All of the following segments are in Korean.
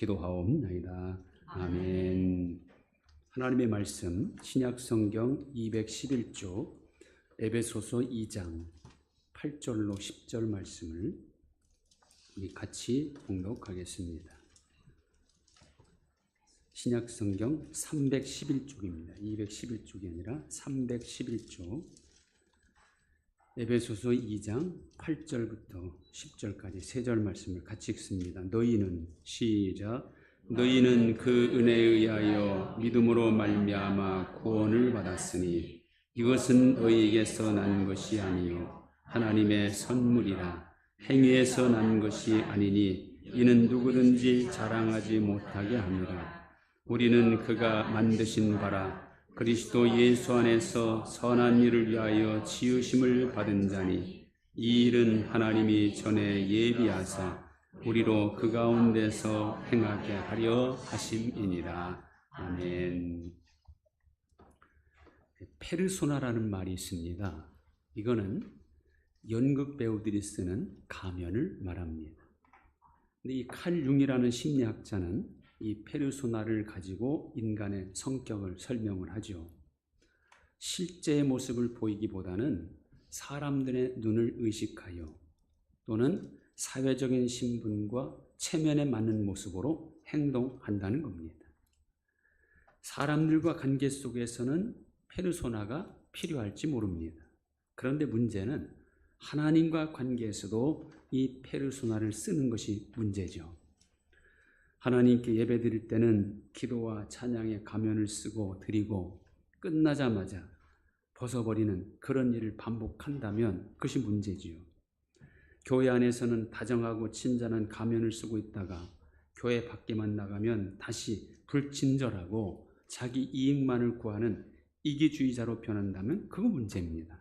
기도하옵나이다. 아멘. 하나님의 말씀 신약성경 211쪽 에베소서 2장 8절로 10절 말씀을 우리 같이 봉독하겠습니다. 신약성경 311쪽입니다. 211쪽이 아니라 311쪽 에베소서 2장 8절부터 10절까지 3절 말씀을 같이 읽습니다. 너희는 시작. 너희는 그 은혜에 의하여 믿음으로 말미암아 구원을 받았으니 이것은 너희에게서 난 것이 아니요 하나님의 선물이라. 행위에서 난 것이 아니니 이는 누구든지 자랑하지 못하게 함이라. 우리는 그가 만드신 바라 그리스도 예수 안에서 선한 일을 위하여 지으심을 받은 자니 이 일은 하나님이 전에 예비하사 우리로 그 가운데서 행하게 하려 하심이니라. 아멘. 페르소나라는 말이 있습니다. 이거는 연극 배우들이 쓰는 가면을 말합니다. 근데 이 칼 융이라는 심리학자는 이 페르소나를 가지고 인간의 성격을 설명을 하죠. 실제의 모습을 보이기보다는 사람들의 눈을 의식하여 또는 사회적인 신분과 체면에 맞는 모습으로 행동한다는 겁니다. 사람들과 관계 속에서는 페르소나가 필요할지 모릅니다. 그런데 문제는 하나님과 관계에서도 이 페르소나를 쓰는 것이 문제죠. 하나님께 예배드릴 때는 기도와 찬양의 가면을 쓰고 드리고 끝나자마자 벗어버리는 그런 일을 반복한다면 그것이 문제지요. 교회 안에서는 다정하고 친절한 가면을 쓰고 있다가 교회 밖에만 나가면 다시 불친절하고 자기 이익만을 구하는 이기주의자로 변한다면 그거 문제입니다.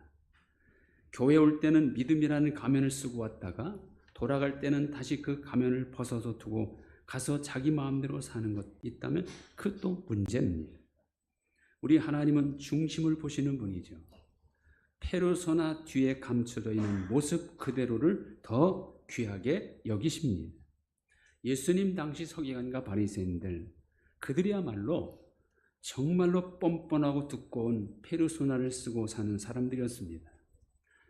교회 올 때는 믿음이라는 가면을 쓰고 왔다가 돌아갈 때는 다시 그 가면을 벗어서 두고 가서 자기 마음대로 사는 것 있다면 그것도 문제입니다. 우리 하나님은 중심을 보시는 분이죠. 페르소나 뒤에 감춰져 있는 모습 그대로를 더 귀하게 여기십니다. 예수님 당시 서기관과 바리새인들 그들이야말로 정말로 뻔뻔하고 두꺼운 페르소나를 쓰고 사는 사람들이었습니다.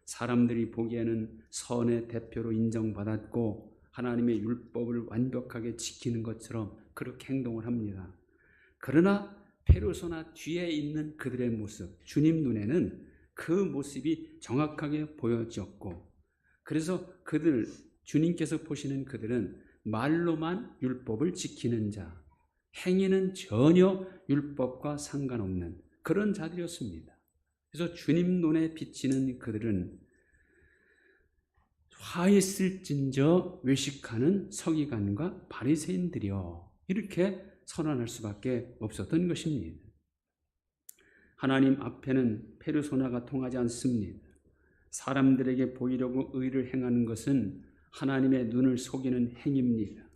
사람들이 보기에는 선의 대표로 인정받았고 하나님의 율법을 완벽하게 지키는 것처럼 그렇게 행동을 합니다. 그러나 페르소나 뒤에 있는 그들의 모습, 주님 눈에는 그 모습이 정확하게 보여졌고 그래서 주님께서 보시는 그들은 말로만 율법을 지키는 자, 행위는 전혀 율법과 상관없는 그런 자들이었습니다. 그래서 주님 눈에 비치는 그들은 화했을진저 외식하는 서기관과 바리새인들이여 이렇게 선언할 수밖에 없었던 것입니다. 하나님 앞에는 페르소나가 통하지 않습니다. 사람들에게 보이려고 의를 행하는 것은 하나님의 눈을 속이는 행위입니다.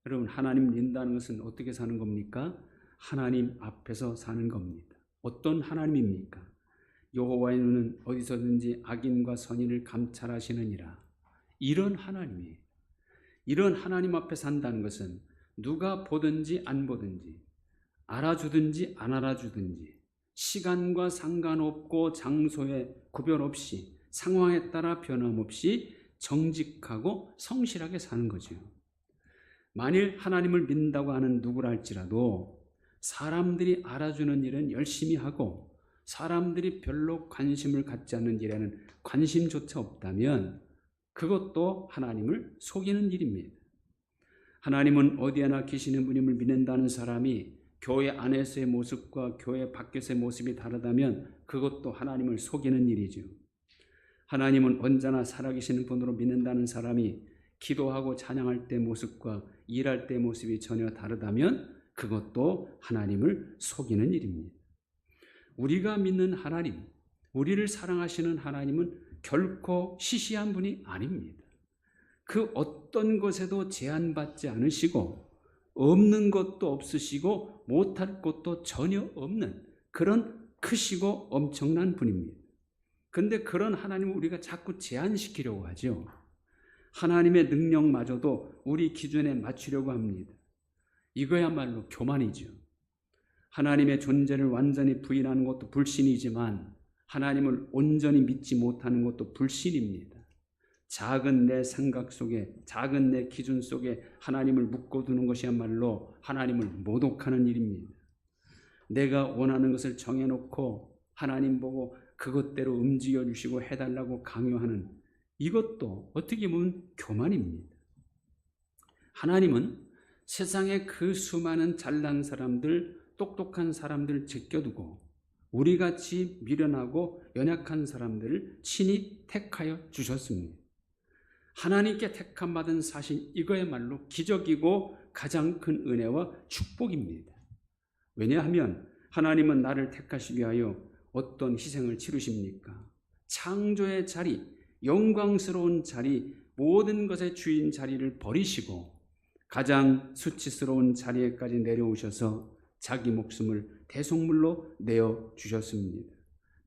여러분, 하나님 믿는다는 것은 어떻게 사는 겁니까? 하나님 앞에서 사는 겁니다. 어떤 하나님입니까? 여호와의 눈은 어디서든지 악인과 선인을 감찰하시느니라. 이런 하나님이에요. 이런 하나님 앞에 산다는 것은 누가 보든지 안 보든지 알아주든지 안 알아주든지 시간과 상관없고 장소에 구별 없이 상황에 따라 변함없이 정직하고 성실하게 사는 거죠. 만일 하나님을 믿는다고 하는 누구라 할지라도 사람들이 알아주는 일은 열심히 하고 사람들이 별로 관심을 갖지 않는 일에는 관심조차 없다면 그것도 하나님을 속이는 일입니다. 하나님은 어디에나 계시는 분임을 믿는다는 사람이 교회 안에서의 모습과 교회 밖에서의 모습이 다르다면 그것도 하나님을 속이는 일이죠. 하나님은 언제나 살아계시는 분으로 믿는다는 사람이 기도하고 찬양할 때 모습과 일할 때 모습이 전혀 다르다면 그것도 하나님을 속이는 일입니다. 우리가 믿는 하나님, 우리를 사랑하시는 하나님은 결코 시시한 분이 아닙니다. 그 어떤 것에도 제한받지 않으시고 없는 것도 없으시고 못할 것도 전혀 없는 그런 크시고 엄청난 분입니다. 그런데 그런 하나님을 우리가 자꾸 제한시키려고 하죠. 하나님의 능력마저도 우리 기준에 맞추려고 합니다. 이거야말로 교만이죠. 하나님의 존재를 완전히 부인하는 것도 불신이지만 하나님을 온전히 믿지 못하는 것도 불신입니다. 작은 내 생각 속에, 작은 내 기준 속에 하나님을 묶어두는 것이야말로 하나님을 모독하는 일입니다. 내가 원하는 것을 정해놓고 하나님 보고 그것대로 움직여 주시고 해달라고 강요하는 이것도 어떻게 보면 교만입니다. 하나님은 세상의 그 수많은 잘난 사람들, 똑똑한 사람들 제껴두고 우리같이 미련하고 연약한 사람들을 친히 택하여 주셨습니다. 하나님께 택함받은 사실, 이거야말로 기적이고 가장 큰 은혜와 축복입니다. 왜냐하면 하나님은 나를 택하시기 위하여 어떤 희생을 치르십니까? 창조의 자리, 영광스러운 자리, 모든 것의 주인 자리를 버리시고 가장 수치스러운 자리에까지 내려오셔서 자기 목숨을 대속물로 내어주셨습니다.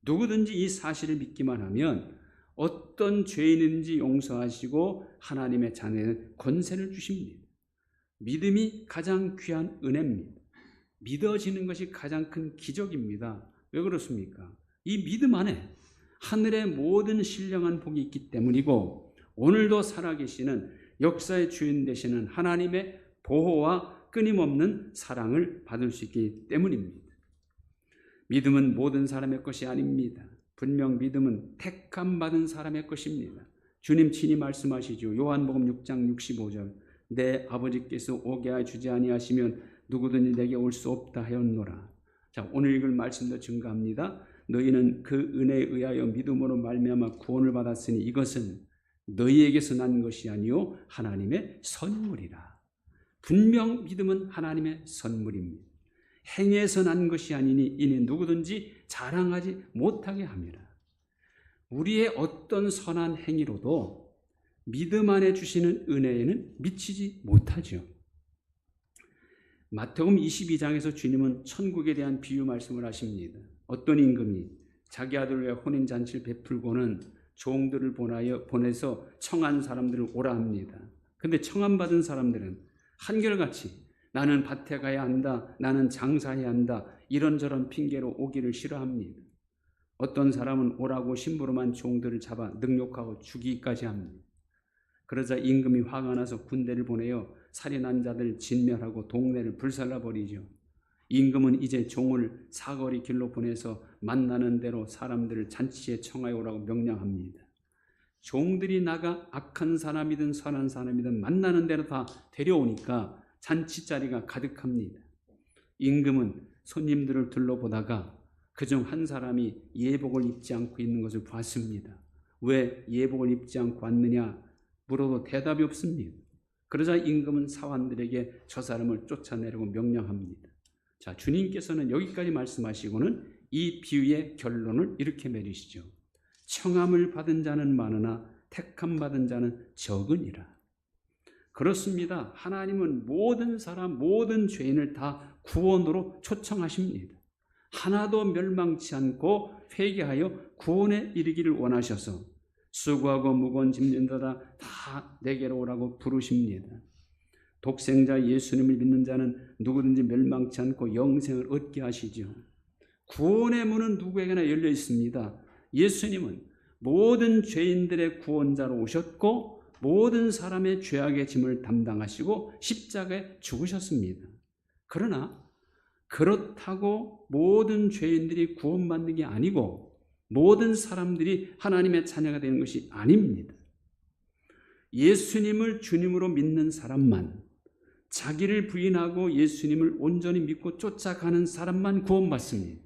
누구든지 이 사실을 믿기만 하면 어떤 죄인인지 용서하시고 하나님의 자녀에는 권세를 주십니다. 믿음이 가장 귀한 은혜입니다. 믿어지는 것이 가장 큰 기적입니다. 왜 그렇습니까? 이 믿음 안에 하늘의 모든 신령한 복이 있기 때문이고 오늘도 살아계시는 역사의 주인 되시는 하나님의 보호와 끊임없는 사랑을 받을 수 있기 때문입니다. 믿음은 모든 사람의 것이 아닙니다. 분명 믿음은 택함 받은 사람의 것입니다. 주님 친히 말씀하시죠. 요한복음 6장 65절 내 아버지께서 오게 하여 주지 아니하시면 누구든지 내게 올 수 없다 하였노라. 자, 오늘 읽을 말씀도 증거합니다. 너희는 그 은혜에 의하여 믿음으로 말미암아 구원을 받았으니 이것은 너희에게서 난 것이 아니요 하나님의 선물이라. 분명 믿음은 하나님의 선물입니다. 행해서 난 것이 아니니 이는 누구든지 자랑하지 못하게 함이라. 우리의 어떤 선한 행위로도 믿음 안에 주시는 은혜에는 미치지 못하죠. 마태복음 22장에서 주님은 천국에 대한 비유 말씀을 하십니다. 어떤 임금이 자기 아들 위해 혼인잔치를 베풀고는 종들을 보내서 청한 사람들을 오라 합니다. 그런데 청함받은 사람들은 한결같이 나는 밭에 가야 한다, 나는 장사해야 한다, 이런저런 핑계로 오기를 싫어합니다. 어떤 사람은 오라고 심부름한 종들을 잡아 능욕하고 죽이기까지 합니다. 그러자 임금이 화가 나서 군대를 보내어 살인한 자들 진멸하고 동네를 불살라버리죠. 임금은 이제 종을 사거리 길로 보내서 만나는 대로 사람들을 잔치에 청하여 오라고 명령합니다. 종들이 나가 악한 사람이든 선한 사람이든 만나는 대로 다 데려오니까 잔치자리가 가득합니다. 임금은 손님들을 둘러보다가 그중 한 사람이 예복을 입지 않고 있는 것을 봤습니다. 왜 예복을 입지 않고 왔느냐 물어도 대답이 없습니다. 그러자 임금은 사환들에게 저 사람을 쫓아내려고 명령합니다. 자, 주님께서는 여기까지 말씀하시고는 이 비유의 결론을 이렇게 내리시죠. 청함을 받은 자는 많으나 택함 받은 자는 적으니라. 그렇습니다. 하나님은 모든 사람, 모든 죄인을 다 구원으로 초청하십니다. 하나도 멸망치 않고 회개하여 구원에 이르기를 원하셔서 수고하고 무거운 짐진 자다 다 내게로 오라고 부르십니다. 독생자 예수님을 믿는 자는 누구든지 멸망치 않고 영생을 얻게 하시죠. 구원의 문은 누구에게나 열려 있습니다. 예수님은 모든 죄인들의 구원자로 오셨고 모든 사람의 죄악의 짐을 담당하시고 십자가에 죽으셨습니다. 그러나 그렇다고 모든 죄인들이 구원받는 게 아니고 모든 사람들이 하나님의 자녀가 되는 것이 아닙니다. 예수님을 주님으로 믿는 사람만, 자기를 부인하고 예수님을 온전히 믿고 쫓아가는 사람만 구원받습니다.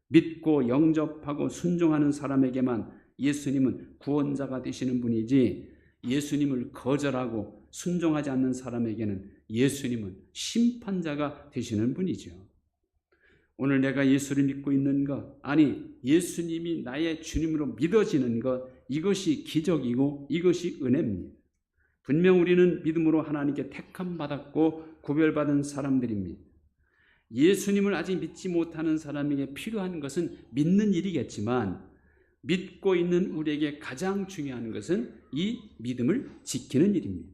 믿고 영접하고 순종하는 사람에게만 예수님은 구원자가 되시는 분이지 예수님을 거절하고 순종하지 않는 사람에게는 예수님은 심판자가 되시는 분이죠. 오늘 내가 예수를 믿고 있는 것, 아니 예수님이 나의 주님으로 믿어지는 것, 이것이 기적이고 이것이 은혜입니다. 분명 우리는 믿음으로 하나님께 택함 받았고 구별받은 사람들입니다. 예수님을 아직 믿지 못하는 사람에게 필요한 것은 믿는 일이겠지만 믿고 있는 우리에게 가장 중요한 것은 이 믿음을 지키는 일입니다.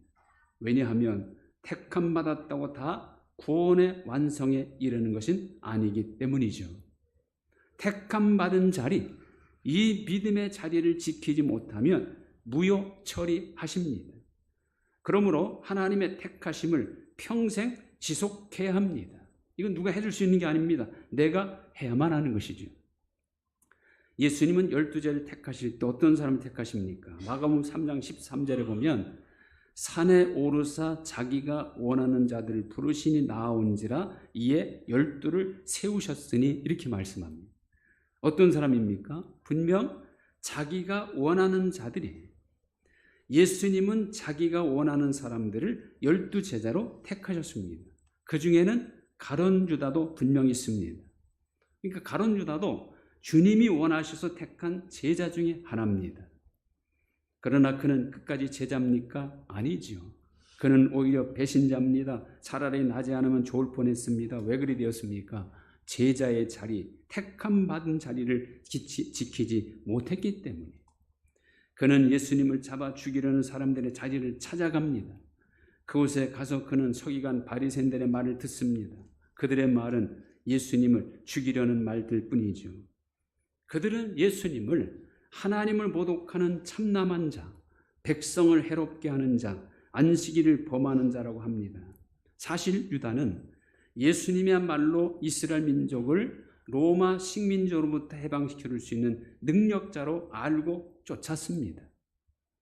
왜냐하면 택함 받았다고 다 구원의 완성에 이르는 것은 아니기 때문이죠. 택함 받은 자리, 이 믿음의 자리를 지키지 못하면 무효 처리하십니다. 그러므로 하나님의 택하심을 평생 지속해야 합니다. 이건 누가 해줄 수 있는 게 아닙니다. 내가 해야만 하는 것이죠. 예수님은 12제를 택하실 때 어떤 사람을 택하십니까? 마가복음 3장 13절에 보면 산에 오르사 자기가 원하는 자들을 부르시니 나아온지라 이에 12를 세우셨으니 이렇게 말씀합니다. 어떤 사람입니까? 분명 자기가 원하는 자들이에요. 예수님은 자기가 원하는 사람들을 12제자로 택하셨습니다. 그 중에는 가룟 유다도 분명히 있습니다. 그러니까 가룟 유다도 주님이 원하셔서 택한 제자 중에 하나입니다. 그러나 그는 끝까지 제자입니까? 아니지요. 그는 오히려 배신자입니다. 차라리 나지 않으면 좋을 뻔했습니다. 왜 그리 되었습니까? 제자의 자리, 택함 받은 자리를 지키지 못했기 때문에. 그는 예수님을 잡아 죽이려는 사람들의 자리를 찾아갑니다. 그곳에 가서 그는 서기관 바리새인들의 말을 듣습니다. 그들의 말은 예수님을 죽이려는 말들 뿐이죠. 그들은 예수님을 하나님을 모독하는 참남한 자, 백성을 해롭게 하는 자, 안식일을 범하는 자라고 합니다. 사실 유다는 예수님이야말로 이스라엘 민족을 로마 식민지로부터 해방시킬 수 있는 능력자로 알고 쫓았습니다.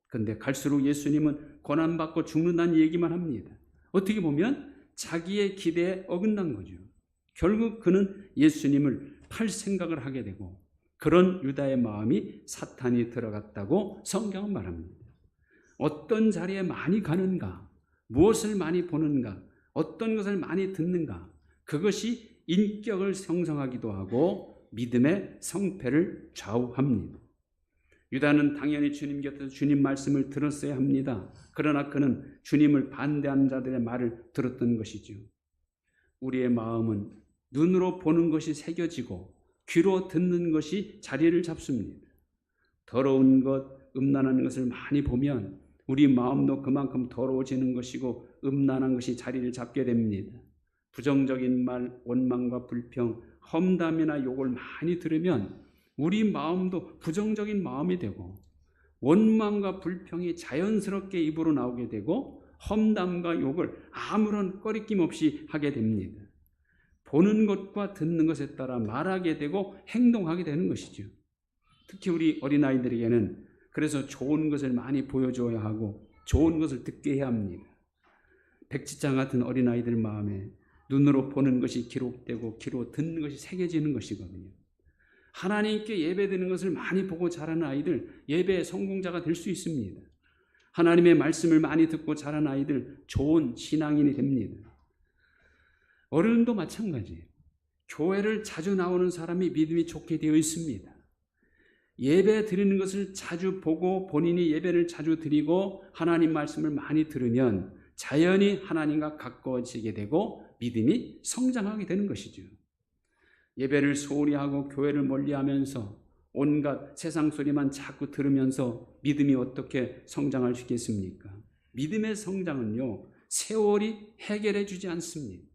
그런데 갈수록 예수님은 고난받고 죽는다는 얘기만 합니다. 어떻게 보면 자기의 기대에 어긋난 거죠. 결국 그는 예수님을 팔 생각을 하게 되고 그런 유다의 마음이 사탄이 들어갔다고 성경은 말합니다. 어떤 자리에 많이 가는가, 무엇을 많이 보는가, 어떤 것을 많이 듣는가, 그것이 인격을 형성하기도 하고 믿음의 성패를 좌우합니다. 유다는 당연히 주님 곁에서 주님 말씀을 들었어야 합니다. 그러나 그는 주님을 반대하는 자들의 말을 들었던 것이죠. 우리의 마음은 눈으로 보는 것이 새겨지고 귀로 듣는 것이 자리를 잡습니다. 더러운 것, 음란한 것을 많이 보면 우리 마음도 그만큼 더러워지는 것이고 음란한 것이 자리를 잡게 됩니다. 부정적인 말, 원망과 불평, 험담이나 욕을 많이 들으면 우리 마음도 부정적인 마음이 되고 원망과 불평이 자연스럽게 입으로 나오게 되고 험담과 욕을 아무런 꺼리낌 없이 하게 됩니다. 보는 것과 듣는 것에 따라 말하게 되고 행동하게 되는 것이죠. 특히 우리 어린아이들에게는 그래서 좋은 것을 많이 보여줘야 하고 좋은 것을 듣게 해야 합니다. 백지장 같은 어린아이들 마음에 눈으로 보는 것이 기록되고 귀로 듣는 것이 새겨지는 것이거든요. 하나님께 예배드리는 것을 많이 보고 자라는 아이들 예배의 성공자가 될 수 있습니다. 하나님의 말씀을 많이 듣고 자란 아이들 좋은 신앙인이 됩니다. 어른도 마찬가지예요. 교회를 자주 나오는 사람이 믿음이 좋게 되어 있습니다. 예배 드리는 것을 자주 보고 본인이 예배를 자주 드리고 하나님 말씀을 많이 들으면 자연히 하나님과 가까워지게 되고 믿음이 성장하게 되는 것이죠. 예배를 소홀히 하고 교회를 멀리하면서 온갖 세상 소리만 자꾸 들으면서 믿음이 어떻게 성장할 수 있겠습니까? 믿음의 성장은요, 세월이 해결해 주지 않습니다.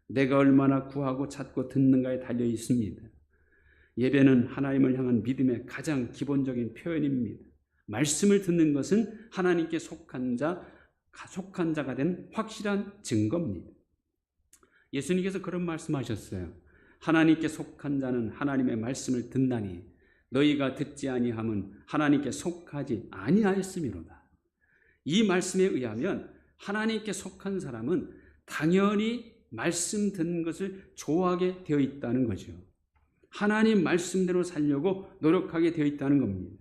내가 얼마나 구하고 찾고 듣는가에 달려 있습니다. 예배는 하나님을 향한 믿음의 가장 기본적인 표현입니다. 말씀을 듣는 것은 하나님께 속한 자가 된 확실한 증거입니다. 예수님께서 그런 말씀하셨어요. 하나님께 속한 자는 하나님의 말씀을 듣나니 너희가 듣지 아니함은 하나님께 속하지 아니하였음이로다. 이 말씀에 의하면 하나님께 속한 사람은 당연히 말씀 듣는 것을 좋아하게 되어 있다는 거죠. 하나님 말씀대로 살려고 노력하게 되어 있다는 겁니다.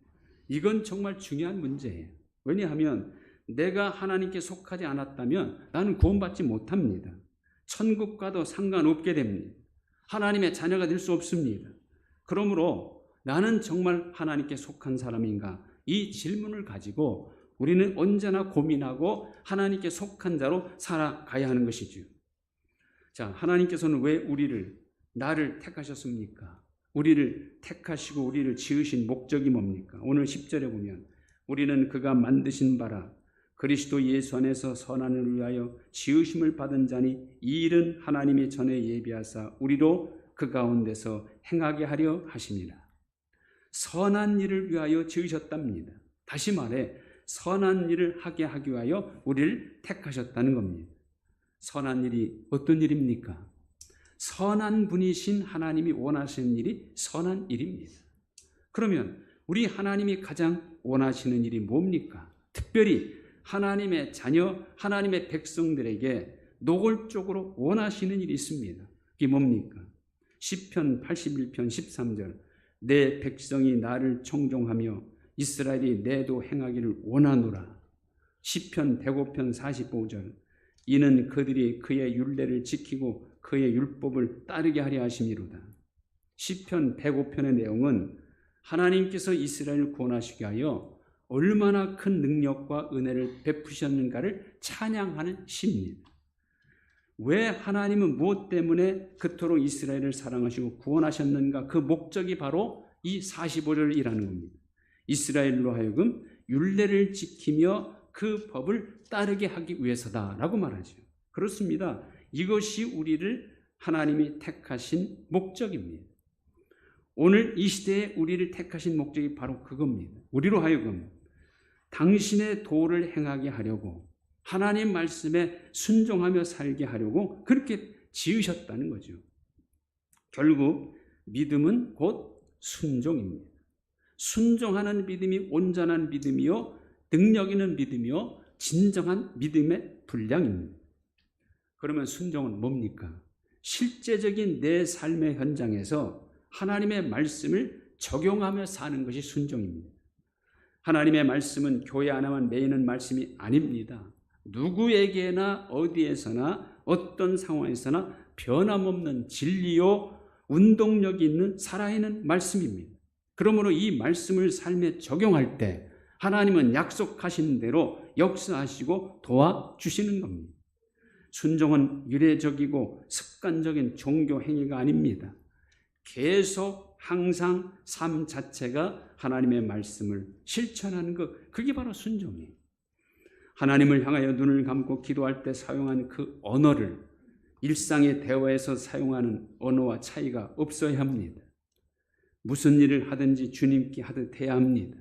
이건 정말 중요한 문제예요. 왜냐하면 내가 하나님께 속하지 않았다면 나는 구원받지 못합니다. 천국과도 상관없게 됩니다. 하나님의 자녀가 될 수 없습니다. 그러므로 나는 정말 하나님께 속한 사람인가? 이 질문을 가지고 우리는 언제나 고민하고 하나님께 속한 자로 살아가야 하는 것이죠. 자, 하나님께서는 왜 나를 택하셨습니까? 우리를 택하시고 우리를 지으신 목적이 뭡니까? 오늘 10절에 보면 우리는 그가 만드신 바라 그리스도 예수 안에서 선한을 위하여 지으심을 받은 자니 이 일은 하나님이 전에 예비하사 우리로 그 가운데서 행하게 하려 하심이라. 선한 일을 위하여 지으셨답니다. 다시 말해 선한 일을 하게 하기 위하여 우리를 택하셨다는 겁니다. 선한 일이 어떤 일입니까? 선한 분이신 하나님이 원하시는 일이 선한 일입니다. 그러면 우리 하나님이 가장 원하시는 일이 뭡니까? 특별히 하나님의 자녀, 하나님의 백성들에게 노골적으로 원하시는 일이 있습니다. 그게 뭡니까? 시편 81편 13절 내 백성이 나를 청종하며 이스라엘이 내도 행하기를 원하노라. 시편 105편 45절 이는 그들이 그의 율례를 지키고 그의 율법을 따르게 하려 하심이로다. 시편 105편의 내용은 하나님께서 이스라엘을 구원하시게 하여 얼마나 큰 능력과 은혜를 베푸셨는가를 찬양하는 시입니다. 왜 하나님은 무엇 때문에 그토록 이스라엘을 사랑하시고 구원하셨는가? 그 목적이 바로 이 45절이라는 겁니다. 이스라엘로 하여금 율례를 지키며 그 법을 따르게 하기 위해서다라고 말하죠. 그렇습니다. 이것이 우리를 하나님이 택하신 목적입니다. 오늘 이 시대에 우리를 택하신 목적이 바로 그겁니다. 우리로 하여금 당신의 도를 행하게 하려고 하나님 말씀에 순종하며 살게 하려고 그렇게 지으셨다는 거죠. 결국 믿음은 곧 순종입니다. 순종하는 믿음이 온전한 믿음이요 능력 있는 믿음이요 진정한 믿음의 분량입니다. 그러면 순종은 뭡니까? 실제적인 내 삶의 현장에서 하나님의 말씀을 적용하며 사는 것이 순종입니다. 하나님의 말씀은 교회 하나만 매이는 말씀이 아닙니다. 누구에게나 어디에서나 어떤 상황에서나 변함없는 진리요 운동력이 있는 살아있는 말씀입니다. 그러므로 이 말씀을 삶에 적용할 때 하나님은 약속하신 대로 역사하시고 도와주시는 겁니다. 순종은 유례적이고 습관적인 종교 행위가 아닙니다. 계속 항상 삶 자체가 하나님의 말씀을 실천하는 것, 그게 바로 순종이에요. 하나님을 향하여 눈을 감고 기도할 때 사용한 그 언어를 일상의 대화에서 사용하는 언어와 차이가 없어야 합니다. 무슨 일을 하든지 주님께 하듯 해야 합니다.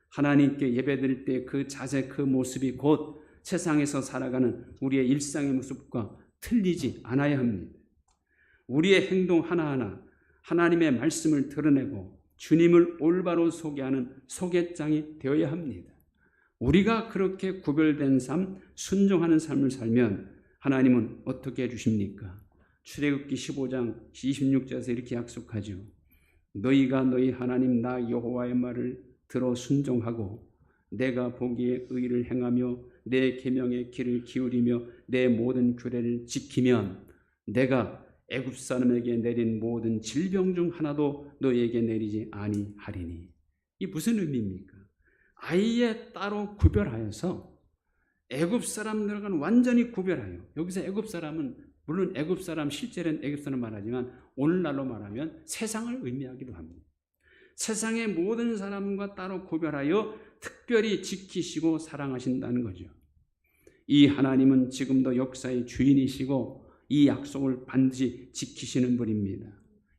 하나님께 예배드릴 때 그 자세, 그 모습이 곧 세상에서 살아가는 우리의 일상의 모습과 틀리지 않아야 합니다. 우리의 행동 하나하나 하나님의 말씀을 드러내고 주님을 올바로 소개하는 소개장이 되어야 합니다. 우리가 그렇게 구별된 삶, 순종하는 삶을 살면 하나님은 어떻게 해주십니까? 출애굽기 15장 26절에서 이렇게 약속하죠. 너희가 너희 하나님 나 여호와의 말을 들어 순종하고 내가 보기에 의를 행하며 내 계명의 귀를 기울이며 내 모든 규례를 지키면 내가 애굽 사람에게 내린 모든 질병 중 하나도 너희에게 내리지 아니하리니. 이 무슨 의미입니까? 아예 따로 구별하여서 애굽 사람들과는 완전히 구별하여, 여기서 애굽 사람은 물론 애굽 사람 실제는 애굽 사람 말하지만 오늘날로 말하면 세상을 의미하기도 합니다. 세상의 모든 사람과 따로 구별하여 특별히 지키시고 사랑하신다는 거죠. 이 하나님은 지금도 역사의 주인이시고 이 약속을 반드시 지키시는 분입니다.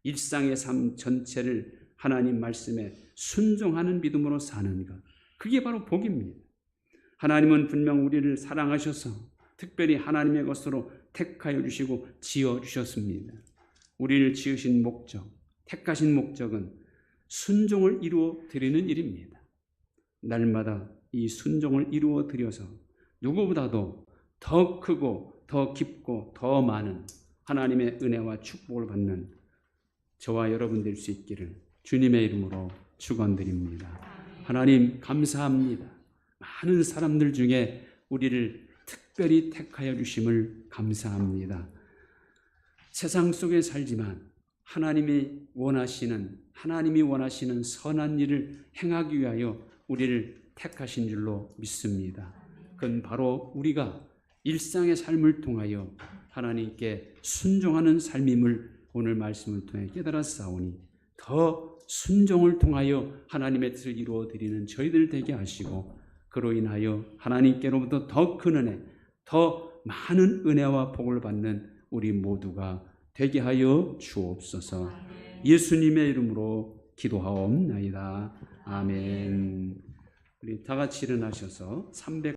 일상의 삶 전체를 하나님 말씀에 순종하는 믿음으로 사는 것, 그게 바로 복입니다. 하나님은 분명 우리를 사랑하셔서 특별히 하나님의 것으로 택하여 주시고 지어주셨습니다. 우리를 지으신 목적, 택하신 목적은 순종을 이루어 드리는 일입니다. 날마다 이 순종을 이루어 드려서 누구보다도 더 크고 더 깊고 더 많은 하나님의 은혜와 축복을 받는 저와 여러분 될 수 있기를 주님의 이름으로 축원드립니다. 하나님 감사합니다. 많은 사람들 중에 우리를 특별히 택하여 주심을 감사합니다. 세상 속에 살지만 하나님이 원하시는 선한 일을 행하기 위하여 우리를 택하신 줄로 믿습니다. 그건 바로 우리가 일상의 삶을 통하여 하나님께 순종하는 삶임을 오늘 말씀을 통해 깨달았사오니 더 순종을 통하여 하나님의 뜻을 이루어 드리는 저희들 되게 하시고 그로 인하여 하나님께로부터 더 큰 은혜, 더 많은 은혜와 복을 받는 우리 모두가 되게 하여 주옵소서. 예수님의 이름으로 기도하옵나이다. 아멘. 우리 다 같이 일어나셔서 300